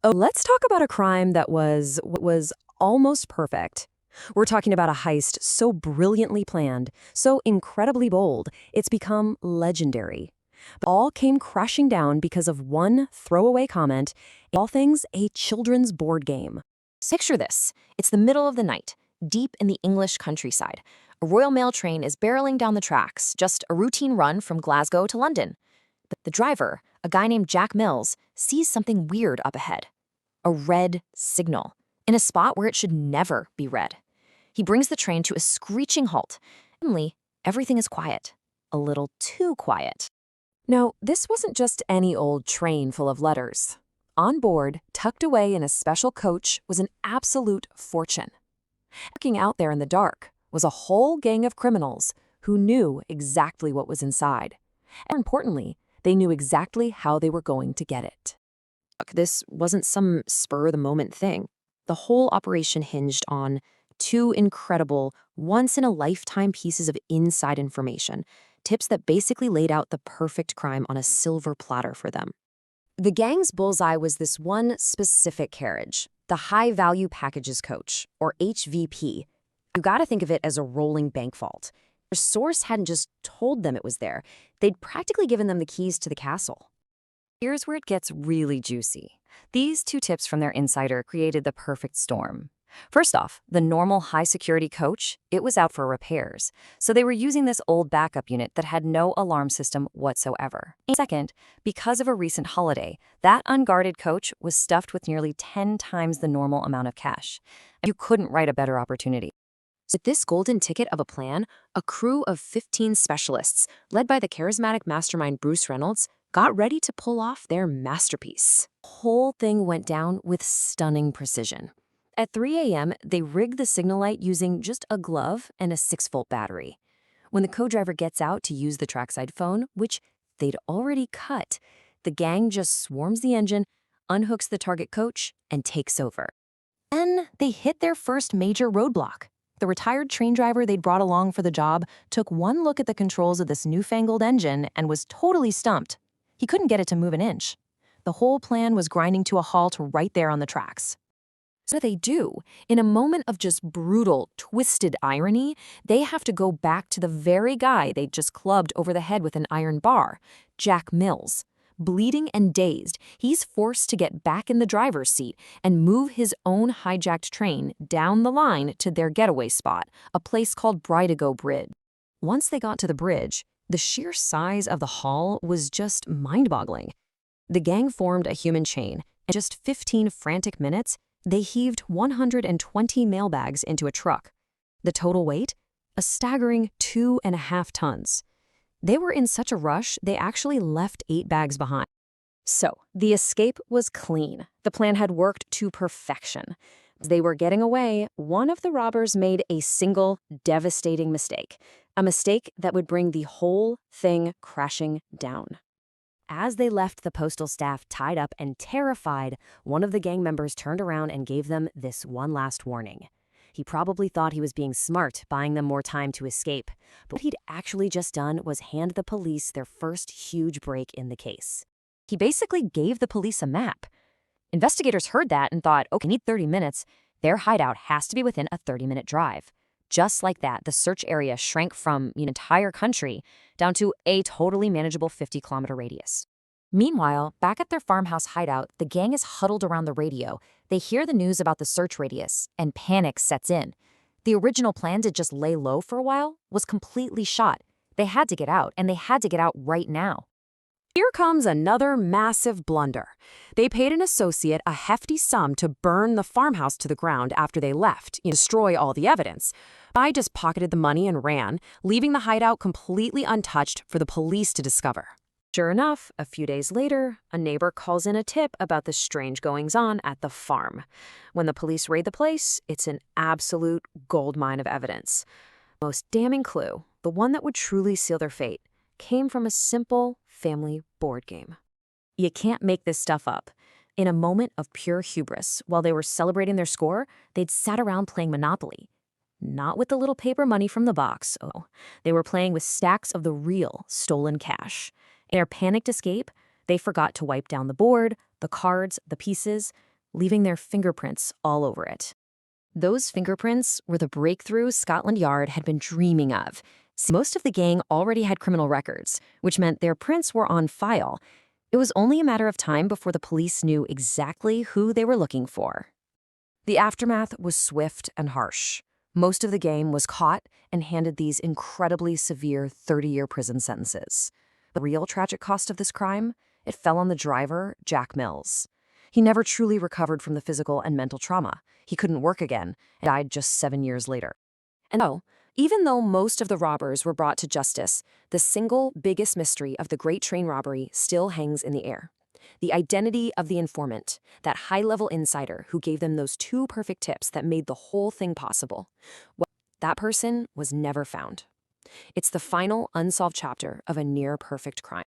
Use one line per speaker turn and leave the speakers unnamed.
Oh, let's talk about a crime that was almost perfect. We're talking about a heist so brilliantly planned, so incredibly bold, it's become legendary. But all came crashing down because of one throwaway comment, all things a children's board game.
Picture this. It's the middle of the night, deep in the English countryside. A Royal Mail train is barreling down the tracks, just a routine run from Glasgow to London. But the driver, a guy named Jack Mills, sees something weird up ahead. A red signal, in a spot where it should never be red. He brings the train to a screeching halt. Suddenly, everything is quiet. A little too quiet.
Now, this wasn't just any old train full of letters. On board, tucked away in a special coach, was an absolute fortune. Looking out there in the dark was a whole gang of criminals who knew exactly what was inside. And more importantly, they knew exactly how they were going to get it.
Look, this wasn't some spur-of-the-moment thing. The whole operation hinged on two incredible, once-in-a-lifetime pieces of inside information, tips that basically laid out the perfect crime on a silver platter for them.
The gang's bullseye was this one specific carriage, the High-Value Packages Coach, or HVP. You gotta think of it as a rolling bank vault. Their source hadn't just told them it was there, they'd practically given them the keys to the castle. Here's where it gets really juicy. These two tips from their insider created the perfect storm. First off, the normal high-security coach, it was out for repairs, so they were using this old backup unit that had no alarm system whatsoever. And second, because of a recent holiday, that unguarded coach was stuffed with nearly 10 times the normal amount of cash. You couldn't write a better opportunity. With this golden ticket of a plan, a crew of 15 specialists, led by the charismatic mastermind Bruce Reynolds, got ready to pull off their masterpiece. The whole thing went down with stunning precision. At 3 a.m., they rigged the signal light using just a glove and a 6-volt battery. When the co-driver gets out to use the trackside phone, which they'd already cut, the gang just swarms the engine, unhooks the target coach, and takes over. Then they hit their first major roadblock. The retired train driver they'd brought along for the job took one look at the controls of this newfangled engine and was totally stumped. He couldn't get it to move an inch. The whole plan was grinding to a halt right there on the tracks. So they do. In a moment of just brutal, twisted irony, they have to go back to the very guy they'd just clubbed over the head with an iron bar, Jack Mills. Bleeding and dazed, he's forced to get back in the driver's seat and move his own hijacked train down the line to their getaway spot, a place called Bridego Bridge. Once they got to the bridge, the sheer size of the haul was just mind-boggling. The gang formed a human chain. In just 15 frantic minutes, they heaved 120 mailbags into a truck. The total weight? A staggering 2.5 tons. They were in such a rush, they actually left 8 bags behind. So, the escape was clean. The plan had worked to perfection. As they were getting away, one of the robbers made a single, devastating mistake. A mistake that would bring the whole thing crashing down. As they left the postal staff tied up and terrified, one of the gang members turned around and gave them this one last warning. He probably thought he was being smart, buying them more time to escape. But what he'd actually just done was hand the police their first huge break in the case. He basically gave the police a map. Investigators heard that and thought, okay, need 30 minutes. Their hideout has to be within a 30-minute drive. Just like that, the search area shrank from an entire country down to a totally manageable 50-kilometer radius. Meanwhile, back at their farmhouse hideout, the gang is huddled around the radio. They hear the news about the search radius, and panic sets in. The original plan to just lay low for a while was completely shot. They had to get out, and they had to get out right now. Here comes another massive blunder. They paid an associate a hefty sum to burn the farmhouse to the ground after they left, destroy all the evidence. I just pocketed the money and ran, leaving the hideout completely untouched for the police to discover. Sure enough, a few days later, a neighbor calls in a tip about the strange goings-on at the farm. When the police raid the place, it's an absolute goldmine of evidence. The most damning clue, the one that would truly seal their fate, came from a simple family board game. You can't make this stuff up. In a moment of pure hubris, while they were celebrating their score, they'd sat around playing Monopoly. Not with the little paper money from the box, oh. They were playing with stacks of the real stolen cash. In their panicked escape, they forgot to wipe down the board, the cards, the pieces.
leaving their fingerprints all over it. Those fingerprints were the breakthrough Scotland Yard had been dreaming of. Most of the gang already had criminal records, which meant their prints were on file. It was only a matter of time before the police knew exactly who they were looking for. The aftermath was swift and harsh. Most of the gang was caught and handed these incredibly severe 30-year prison sentences. The real tragic cost of this crime? It fell on the driver, Jack Mills. He never truly recovered from the physical and mental trauma. He couldn't work again and died just 7 years later. And so, even though most of the robbers were brought to justice, the single biggest mystery of the Great Train Robbery still hangs in the air. The identity of the informant, that high-level insider who gave them those 2 perfect tips that made the whole thing possible. Well, that person was never found. It's the final unsolved chapter of a near-perfect crime.